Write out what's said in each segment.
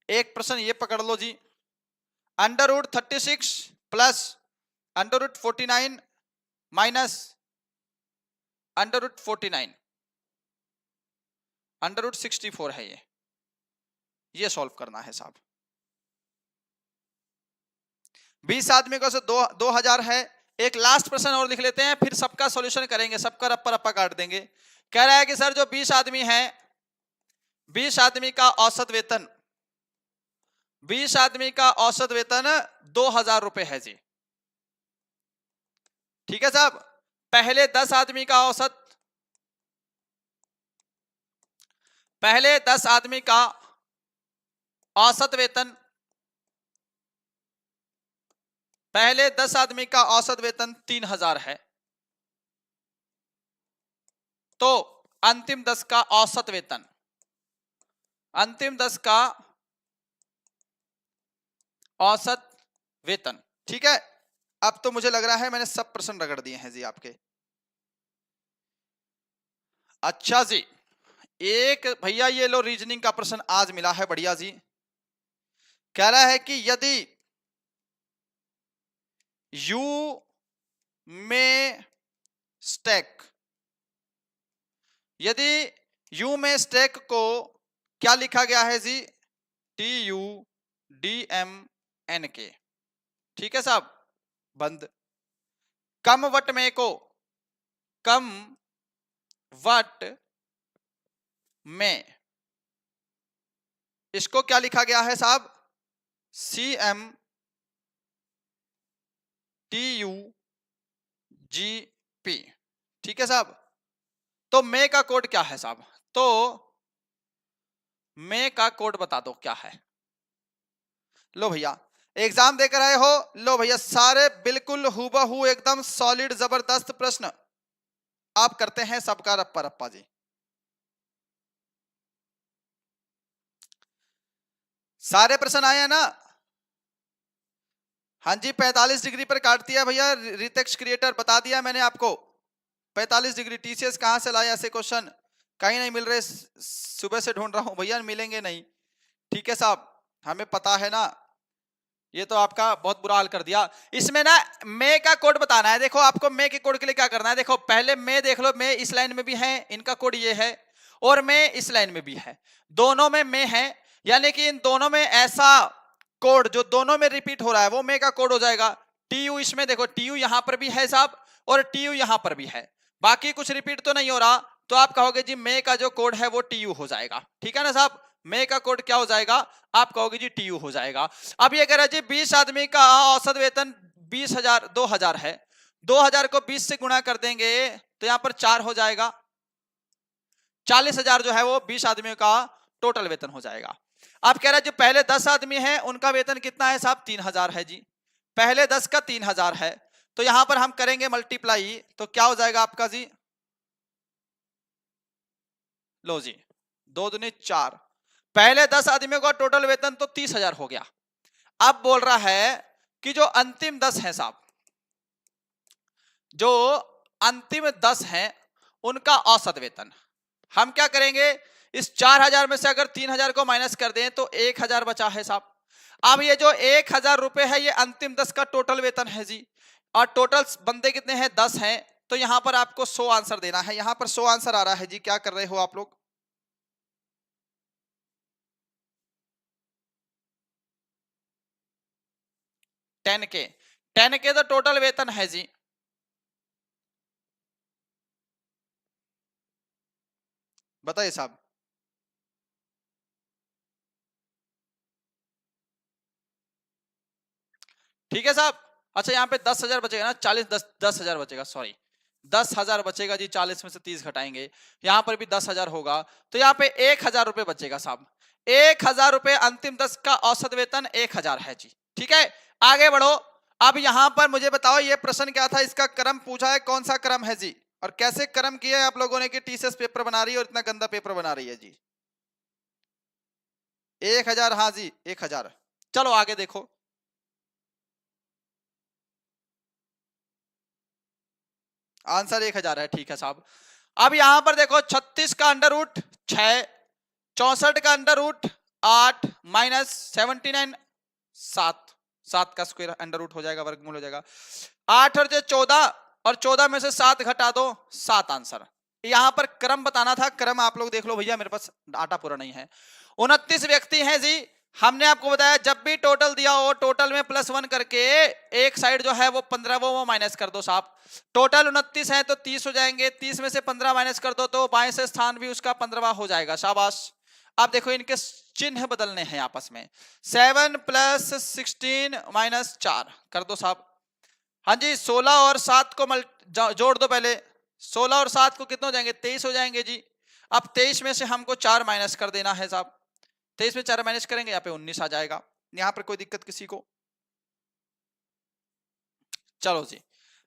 एक प्रश्न ये पकड़ लो जी, √36 प्लस √49 माइनस √49 √64 है ये सॉल्व करना है साहब। 20 आदमी को से 2000 है। एक लास्ट प्रश्न और लिख लेते हैं, फिर सबका सॉल्यूशन करेंगे, सबका रप्पा रप्पा काट देंगे। कह रहा है कि सर जो 20 आदमी हैं, 20 आदमी का औसत वेतन 2000 रुपए है जी। ठीक है साहब। पहले 10 आदमी का औसत वेतन 3000 है, तो अंतिम 10 का औसत वेतन। ठीक है। अब तो मुझे लग रहा है मैंने सब प्रश्न रगड़ दिए हैं जी आपके। अच्छा जी, एक भैया ये लो रीजनिंग का प्रश्न आज मिला है, बढ़िया जी। कह रहा है कि यदि यू में स्टैक को क्या लिखा गया है जी? TUDMNK। ठीक है साहब, बंद। कम वट में इसको क्या लिखा गया है साहब? CMTUGP। ठीक है साहब। तो मे का कोड क्या है साहब? तो मे का कोड बता दो क्या है। लो भैया, एग्जाम देकर आए हो, लो भैया सारे बिल्कुल हूबहू एकदम सॉलिड जबरदस्त प्रश्न आप करते हैं सबका रप्पा रप्पा जी। सारे प्रश्न आए हैं ना? हाँ जी, 45 डिग्री पर काट दिया भैया। रितेक्स क्रिएटर बता दिया मैंने आपको, 45 डिग्री। टीसीएस कहां से लाए ऐसे क्वेश्चन? कहीं नहीं मिल रहे, सुबह से ढूंढ रहा हूं भैया, मिलेंगे नहीं। ठीक है साहब, हमें पता है ना। ये तो आपका बहुत बुरा हाल कर दिया। इसमें ना मे का कोड बताना है। देखो आपको मे के कोड के लिए क्या करना है, देखो पहले मे देख लो, मे इस लाइन में भी है, इनका कोड ये है, और मे इस लाइन में भी है, दोनों में मे है, यानी कि इन दोनों में ऐसा कोड जो दोनों में रिपीट हो रहा है वो मे का कोड हो जाएगा। टीयू इसमें देखो, टीयू यहां पर भी है साहब, और टीयू यहां पर भी है, बाकी कुछ रिपीट तो नहीं हो रहा, तो आप कहोगे जी मे का जो कोड है वो टीयू हो जाएगा। ठीक है ना साहब, मे का कोड क्या हो जाएगा? आप कहोगे जी टीयू हो जाएगा। अब ये कह रहा है जी 20 आदमी का औसत वेतन 2000 है, 2000 को 20 से गुणा कर देंगे तो यहां पर 4 हो जाएगा, 40,000 जो है वो 20 आदमियों का टोटल वेतन हो जाएगा। आप कह रहे हैं जो पहले 10 आदमी हैं उनका वेतन कितना है साहब? 3000 है जी। पहले 10 का 3000 है, तो यहां पर हम करेंगे मल्टीप्लाई, तो क्या हो जाएगा आपका जी? लो जी, 2 दूनी 4, पहले 10 आदमियों का टोटल वेतन तो 30,000 हो गया। अब बोल रहा है कि जो अंतिम 10 हैं साहब, जो अंतिम 10 हैं उनका औसत वेतन हम क्या करेंगे? इस 4000 में से अगर 3000 को माइनस कर दें तो 1000 बचा है साहब। अब ये जो 1000 रुपए है ये अंतिम 10 का टोटल वेतन है जी, और टोटल बंदे कितने हैं? 10 हैं, तो यहां पर आपको 100 आंसर देना है। यहां पर 100 आंसर आ रहा है जी, क्या कर रहे हो आप लोग? टेन के तो टोटल वेतन है जी। बताइए साहब। ठीक है साहब। अच्छा यहाँ पे 10,000 बचेगा ना, 40 10,000 बचेगा, सॉरी 10,000 बचेगा जी, 40 में से 30 घटाएंगे, यहाँ पर भी 10,000 होगा, तो यहाँ पे 1,000 रुपए बचेगा साहब। 1,000 रुपए अंतिम 10 का औसत वेतन 1,000 है जी। ठीक है, आगे बढ़ो। अब यहाँ पर मुझे बताओ ये प्रश्न क्या था, इसका क्रम पूछा है, कौन सा क्रम है जी, और कैसे क्रम किया है आप लोगों ने कि टीसीएस पेपर बना रही है और इतना गंदा पेपर बना रही है जी। 1,000, हाँ जी 1,000। चलो आगे देखो। आंसर 1,000 है, ठीक है साहब। अब यहां पर देखो 36 का अंडर रूट 6, 64 का अंडर रूट 8 माइनस 79 7, 7 का स्क्वायर अंडर रूट हो जाएगा, वर्गमूल हो जाएगा। 8 और 14, और 14 में से 7 घटा दो, 7 आंसर। यहां पर क्रम बताना था, क्रम आप लोग देख लो भैया, मेरे पास डाटा पूरा नहीं है। 29 व्यक्ति हैं जी। हमने आपको बताया जब भी टोटल दिया हो, टोटल में +1 करके एक साइड जो है वो 15 वो माइनस कर दो साहब। टोटल 29 है तो 30 हो जाएंगे, 30 में से 15 माइनस कर दो तो बाएं से स्थान भी उसका 15वां हो जाएगा। शाबाश। अब देखो इनके चिन्ह बदलने हैं आपस में। 7 + 16 - 4 कर दो साहब। हाँ जी, 16 और 7 को जोड़ दो पहले। 16 और 7 को कितने हो जाएंगे? 23 हो जाएंगे जी। अब 23 में से हमको 4 माइनस कर देना है साहब। 23 में 4 माइनस करेंगे, यहाँ पे 19 आ जाएगा। यहाँ पर कोई दिक्कत किसी को? चलो जी,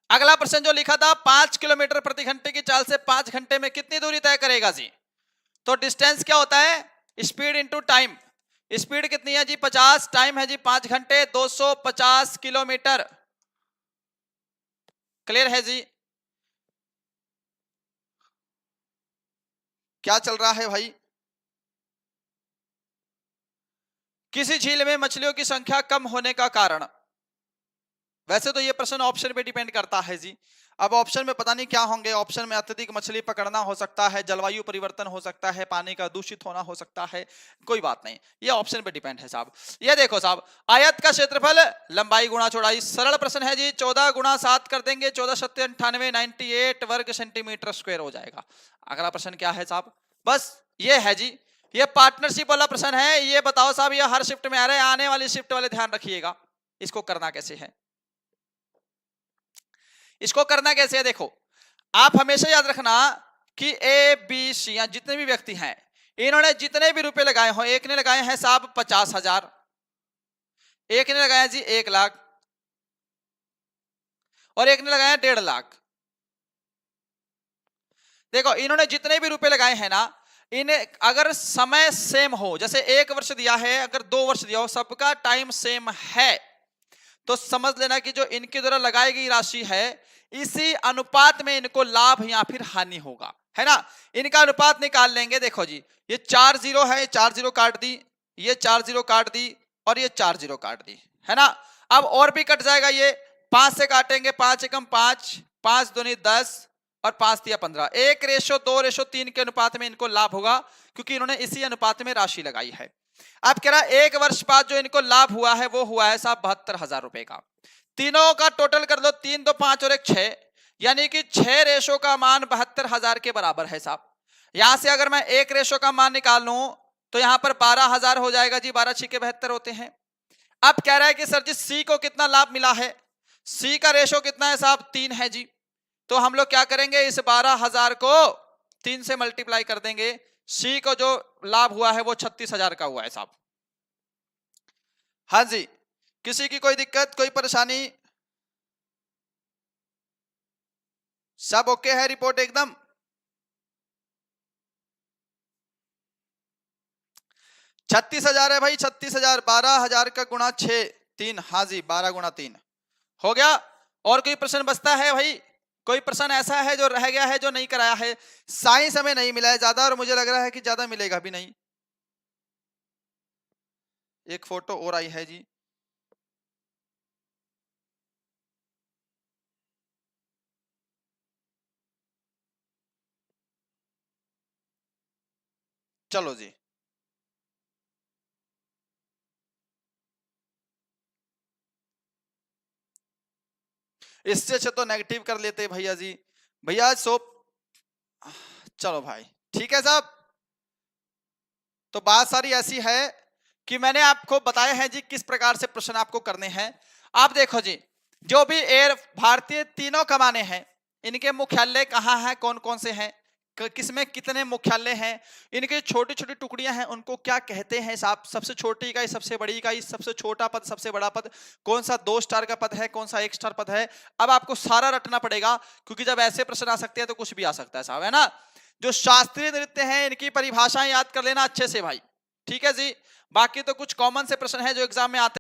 अगला प्रश्न जो लिखा था, 5 किलोमीटर प्रति घंटे की चाल से 5 घंटे में कितनी दूरी तय करेगा जी? तो डिस्टेंस क्या होता है? Speed into time. स्पीड कितनी है जी? 50। टाइम है जी 5 घंटे, 250 किलोमीटर। क्लियर है जी? क्या चल रहा है भाई? किसी झील में मछलियों की संख्या कम होने का कारण? वैसे तो ये प्रश्न ऑप्शन पे डिपेंड करता है जी। अब ऑप्शन में पता नहीं क्या होंगे। ऑप्शन में अत्यधिक मछली पकड़ना हो सकता है, जलवायु परिवर्तन हो सकता है, पानी का दूषित होना हो सकता है, कोई बात नहीं, ये ऑप्शन पे डिपेंड है साहब। ये देखो साहब, आयत का क्षेत्रफल लंबाई गुणा चौड़ाई। सरल प्रश्न है जी। 14 × 7 कर देंगे, 14 × 7 = 98, 98 वर्ग सेंटीमीटर स्क्वायर हो जाएगा। अगला प्रश्न क्या है साहब? बस ये है जी, ये पार्टनरशिप वाला प्रश्न है। ये बताओ साहब, ये हर शिफ्ट में आ रहा है, आने वाली शिफ्ट वाले ध्यान रखिएगा। इसको करना कैसे है? इसको करना कैसे है? देखो, आप हमेशा याद रखना कि ए बी सी जितने भी व्यक्ति हैं, इन्होंने जितने भी रुपए लगाए हो, एक ने लगाए हैं साहब 50,000, एक ने लगाया जी 1 लाख, और एक ने लगाया 1.5 लाख। देखो, इन्होंने जितने भी रुपए लगाए हैं ना, इन्हें अगर समय सेम हो, जैसे 1 वर्ष दिया है, अगर 2 वर्ष दिया हो, सबका टाइम सेम है, तो समझ लेना कि जो इनके द्वारा लगाई गई राशि है, इसी अनुपात में इनको लाभ या फिर हानि होगा, है ना। इनका अनुपात निकाल लेंगे। देखो जी, ये 4 0 है, 4 0 काट दी, ये 4 0 काट दी, और ये 4 0 काट दी, है ना। अब और भी कट जाएगा, ये 5 से काटेंगे, 5 एकम 5, 5 दूनी 10, और 5 तिया 15। 1:2:3 के अनुपात में इनको लाभ होगा, क्योंकि इन्होंने इसी अनुपात में राशि लगाई है। अब कह रहा है 1 वर्ष बाद जो इनको लाभ हुआ है वो हुआ है साहब 72,000 रुपए का। तीनों का टोटल कर लो, 3 2 5 और 1 6, यानी कि 6 रेशो का मान 72,000 के बराबर है साहब। यहां से अगर मैं 1 रेशो का मान निकाल लूं तो यहां पर 12,000 हो जाएगा जी। 12 6 के 72 होते हैं। अब कह रहा है कि सर जी सी को कितना लाभ मिला है? सी का रेशो कितना है साहब? 3 है जी। तो हम लोग क्या करेंगे, इस 12,000 को 3 से मल्टीप्लाई कर देंगे। सी को जो लाभ हुआ है वो 36,000 का हुआ है साहब। हाँ जी, किसी की कोई दिक्कत, कोई परेशानी? सब ओके है? रिपोर्ट एकदम 36,000 है भाई। 36,000 12,000 का गुणा 6 3। हाँ जी, 12 × 3 हो गया। और कोई प्रश्न बचता है भाई? कोई प्रश्न ऐसा है जो रह गया है, जो नहीं कराया है? साइंस हमें नहीं मिला है ज्यादा, और मुझे लग रहा है कि ज्यादा मिलेगा भी नहीं। एक फोटो और आई है जी। चलो जी, इससे अच्छा तो नेगेटिव कर लेते भैया जी। भैया चलो भाई, ठीक है साहब। तो बात सारी ऐसी है कि मैंने आपको बताया है जी किस प्रकार से प्रश्न आपको करने हैं। आप देखो जी, जो भी एयर भारतीय तीनों कमाने हैं, इनके मुख्यालय कहाँ हैं, कौन कौन से हैं, किसमें कितने मुख्यालय हैं, इनकी छोटी छोटी टुकड़ियां हैं, उनको क्या कहते हैं साहब? सबसे छोटी इकाई, सबसे बड़ी इकाई, सबसे छोटा पद, सबसे बड़ा पद, कौन सा 2 स्टार का पद है, कौन सा 1 स्टार पद है। अब आपको सारा रटना पड़ेगा, क्योंकि जब ऐसे प्रश्न आ सकते हैं तो कुछ भी आ सकता है साहब, है ना। जो शास्त्रीय नृत्य है, इनकी परिभाषाएं याद कर लेना अच्छे से भाई, ठीक है जी। बाकी तो कुछ कॉमन से प्रश्न है जो एग्जाम में आते